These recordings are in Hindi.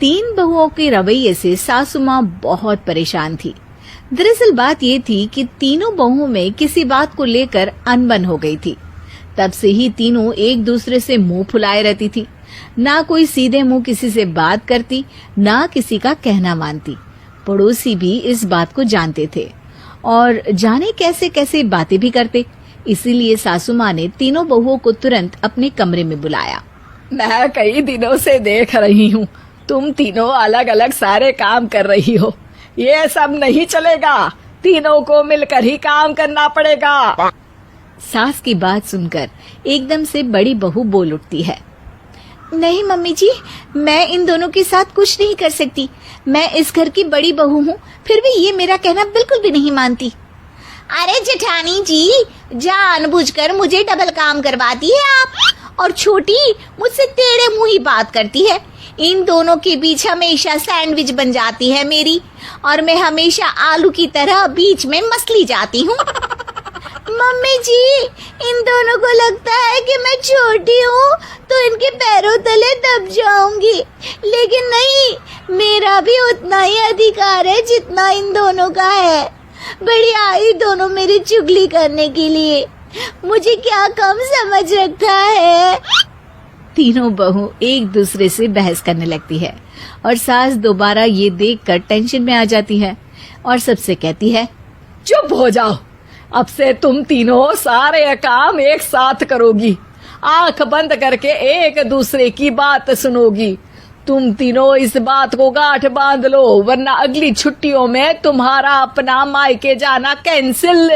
तीन बहुओं के रवैये से सासू माँ बहुत परेशान थी। दरअसल बात ये थी कि तीनों बहुओं में किसी बात को लेकर अनबन हो गई थी। तब से ही तीनों एक दूसरे से मुंह फुलाए रहती थी। ना कोई सीधे मुंह किसी से बात करती, ना किसी का कहना मानती। पड़ोसी भी इस बात को जानते थे और जाने कैसे कैसे बातें भी करते। इसीलिए सासू माँ ने तीनों बहुओं को तुरंत अपने कमरे में बुलाया। मैं कई दिनों से देख रही हूँ, तुम तीनों अलग अलग सारे काम कर रही हो। ये सब नहीं चलेगा, तीनों को मिलकर ही काम करना पड़ेगा। सास की बात सुनकर एकदम से बड़ी बहू बोल उठती है। नहीं मम्मी जी, मैं इन दोनों के साथ कुछ नहीं कर सकती। मैं इस घर की बड़ी बहू हूँ, फिर भी ये मेरा कहना बिल्कुल भी नहीं मानती। अरे जेठानी जी, जानबूझकर मुझे डबल काम करवाती है आप, और छोटी मुझसे टेढ़े मुंह ही बात करती है। इन दोनों के बीच हमेशा सैंडविच बन जाती है मेरी, और मैं हमेशा आलू की तरह बीच में मसली जाती हूँ। मम्मी जी, इन दोनों को लगता है कि मैं छोटी हूँ तो इनके पैरों तले दब जाऊंगी, लेकिन नहीं, मेरा भी उतना ही अधिकार है जितना इन दोनों का है। बड़ी आई दोनों मेरी चुगली करने के लिए, मुझे क्या कम समझ रखा है। तीनों बहू एक दूसरे से बहस करने लगती है और सास दोबारा ये देखकर टेंशन में आ जाती है और सबसे कहती है, चुप हो जाओ, अब से तुम तीनों सारे काम एक साथ करोगी, आंख बंद करके एक दूसरे की बात सुनोगी। तुम तीनों इस बात को गांठ बांध लो, वरना अगली छुट्टियों में तुम्हारा अपना मायके जाना कैंसिल।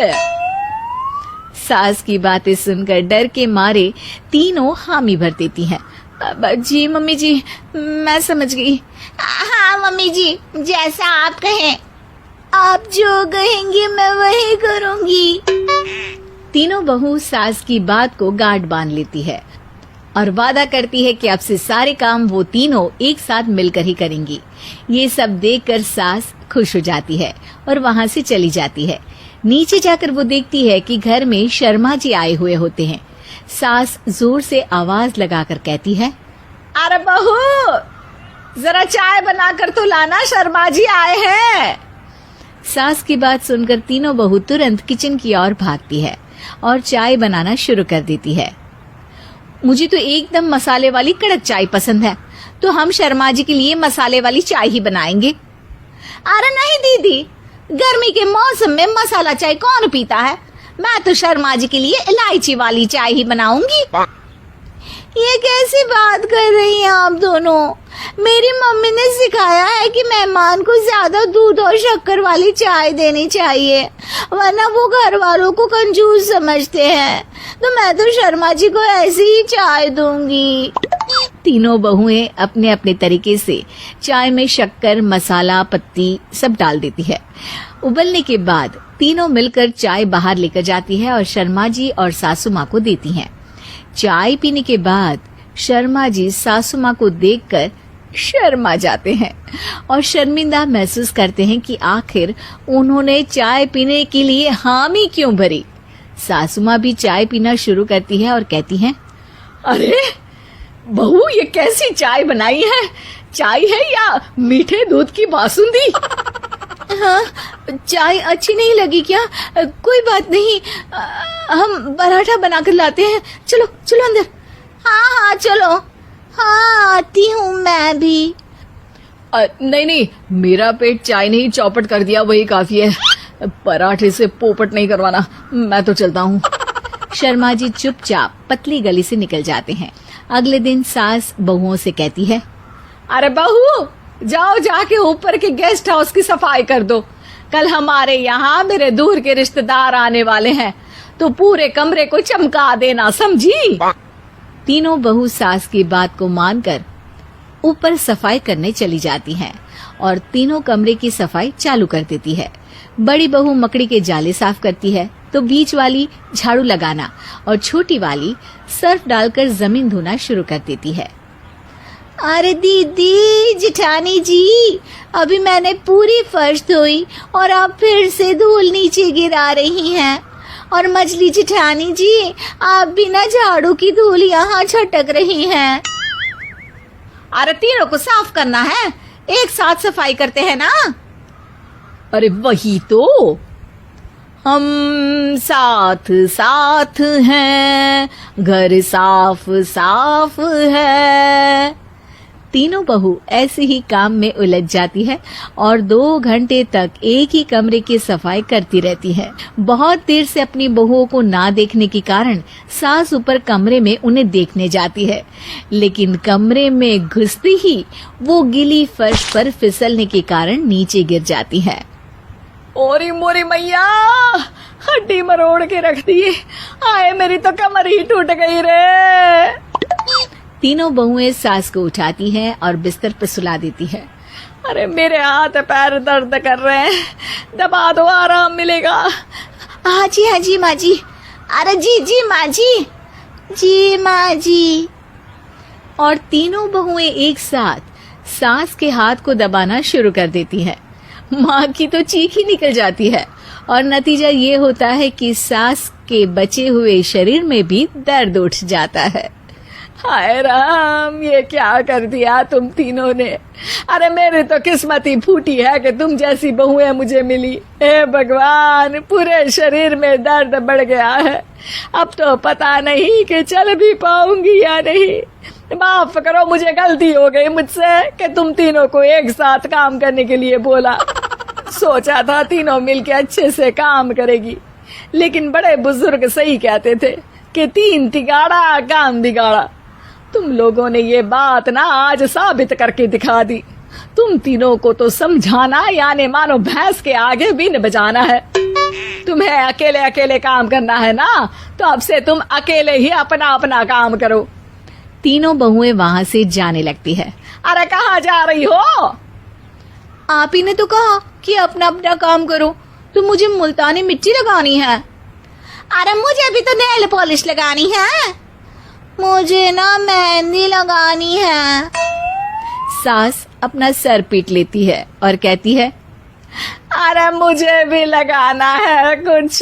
सास की बातें सुनकर डर के मारे तीनों हामी भर देती हैं। जी मम्मी जी, मैं समझ गई। हाँ मम्मी जी, जैसा आप कहें, आप जो कहेंगी मैं वही करूंगी। तीनों बहू सास की बात को गांठ बांध लेती है और वादा करती है कि अब से सारे काम वो तीनों एक साथ मिलकर ही करेंगी। ये सब देखकर सास खुश हो जाती है और वहाँ से चली जाती है। नीचे जाकर वो देखती है कि घर में शर्मा जी आए हुए होते हैं। सास जोर से आवाज लगाकर कहती है, अरे बहू, जरा चाय बनाकर तो लाना, शर्मा जी आए हैं। सास की बात सुनकर तीनों बहू तुरंत किचन की ओर भागती है और चाय बनाना शुरू कर देती है। मुझे तो एकदम मसाले वाली कड़क चाय पसंद है, तो हम शर्मा जी के लिए मसाले वाली चाय ही बनाएंगे। अरे नहीं दीदी, गर्मी के मौसम में मसाला चाय कौन पीता है? मैं तो शर्मा जी के लिए इलायची वाली चाय ही बनाऊंगी। ये कैसी बात कर रही हैं आप दोनों? मेरी मम्मी ने सिखाया है कि मेहमान को ज्यादा दूध और शक्कर वाली चाय देनी चाहिए, वरना वो घर वालों को कंजूस समझते हैं। तो मैं तो शर्मा जी को ऐसी ही चाय दूंगी। तीनों बहुएं अपने अपने तरीके से चाय में शक्कर, मसाला, पत्ती सब डाल देती है। उबलने के बाद तीनों मिलकर चाय बाहर लेकर जाती है और शर्मा जी और सासू माँ को देती हैं। चाय पीने के बाद शर्मा जी सासू माँ को देखकर शर्मा जाते हैं और शर्मिंदा महसूस करते हैं कि आखिर उन्होंने चाय पीने के लिए हामी क्यों भरी। सासू माँ भी चाय पीना शुरू करती है और कहती हैं, अरे बहू, ये कैसी चाय बनाई है? चाय है या मीठे दूध की बासुंदी? हाँ, चाय अच्छी नहीं लगी क्या? कोई बात नहीं, हम पराठा बनाकर लाते हैं। चलो चलो अंदर। हाँ हाँ चलो, हाँ आती हूँ मैं भी। नहीं नहीं, मेरा पेट चाय ने ही चौपट कर दिया, वही काफी है। पराठे से पोपट नहीं करवाना, मैं तो चलता हूँ। शर्मा जी चुपचाप पतली गली से निकल जाते हैं। अगले दिन सास बहुओं से कहती है, अरे बहू, जाओ जाके ऊपर के गेस्ट हाउस की सफाई कर दो। कल हमारे यहाँ मेरे दूर के रिश्तेदार आने वाले हैं, तो पूरे कमरे को चमका देना, समझी? तीनों बहू सास की बात को मानकर ऊपर सफाई करने चली जाती हैं और तीनों कमरे की सफाई चालू कर देती है। बड़ी बहू मकड़ी के जाले साफ करती है, तो बीच वाली झाड़ू लगाना और छोटी वाली सर्फ डालकर जमीन धोना शुरू कर देती है। अरे दीदी, जेठानी जी, अभी मैंने पूरी फर्श धोई और आप फिर से धूल नीचे गिरा रही हैं। और मछली जेठानी जी, आप बिना झाड़ू की धूल यहाँ छटक रही हैं। अरे तीनों को साफ करना है, एक साथ सफाई करते हैं ना। अरे वही तो, हम साथ साथ हैं, घर साफ साफ है। तीनों बहू ऐसे ही काम में उलझ जाती है और 2 घंटे तक एक ही कमरे की सफाई करती रहती है। बहुत देर से अपनी बहुओं को ना देखने के कारण सास ऊपर कमरे में उन्हें देखने जाती है, लेकिन कमरे में घुसते ही वो गीली फर्श पर फिसलने के कारण नीचे गिर जाती है। ओरी मोरी मैया, हड्डी मरोड़ के रख दी। आए मेरी तो कमर ही टूट गई रे। तीनों बहुएं सास को उठाती हैं और बिस्तर पर सुला देती है। अरे मेरे हाथ पैर दर्द कर रहे हैं, दबा दो आराम मिलेगा। हाँ जी माँ जी। अरे जी माँ जी, जी माँ जी। और तीनों बहुएं एक साथ सास के हाथ को दबाना शुरू कर देती है। माँ की तो चीख ही निकल जाती है और नतीजा ये होता है कि सास के बचे हुए शरीर में भी दर्द उठ जाता है। हाय राम, ये क्या कर दिया तुम तीनों ने। अरे मेरी तो किस्मत ही फूटी है कि तुम जैसी बहुएं मुझे मिली। हे भगवान, पूरे शरीर में दर्द बढ़ गया है। अब तो पता नहीं कि चल भी पाऊंगी या नहीं। माफ करो, मुझे गलती हो गई मुझसे कि तुम तीनों को एक साथ काम करने के लिए बोला। सोचा था तीनों मिलके अच्छे से काम करेगी, लेकिन बड़े बुजुर्ग सही कहते थे कि 3 तिगाड़ा काम बिगाड़ा। तुम लोगों ने ये बात ना आज साबित करके दिखा दी। तुम तीनों को तो समझाना यानी मानो भैंस के आगे बीन बजाना है। तुम्हें अकेले अकेले काम करना है ना, तो अब से तुम अकेले ही अपना अपना काम करो। तीनों बहुएं वहां से जाने लगती है। अरे कहाँ जा रही हो? आप ही ने तो कहा कि अपना अपना काम करो, तो मुझे मुल्तानी मिट्टी लगानी है। अरे मुझे भी तो नेल पॉलिश लगानी है, मुझे ना मेहंदी लगानी है। सास अपना सर पीट लेती है और कहती है, अरे मुझे भी लगाना है कुछ।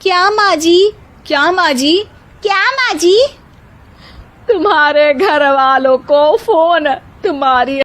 क्या माँ जी? क्या माँ जी? क्या माँ जी? तुम्हारे घर वालों को फोन, तुम्हारी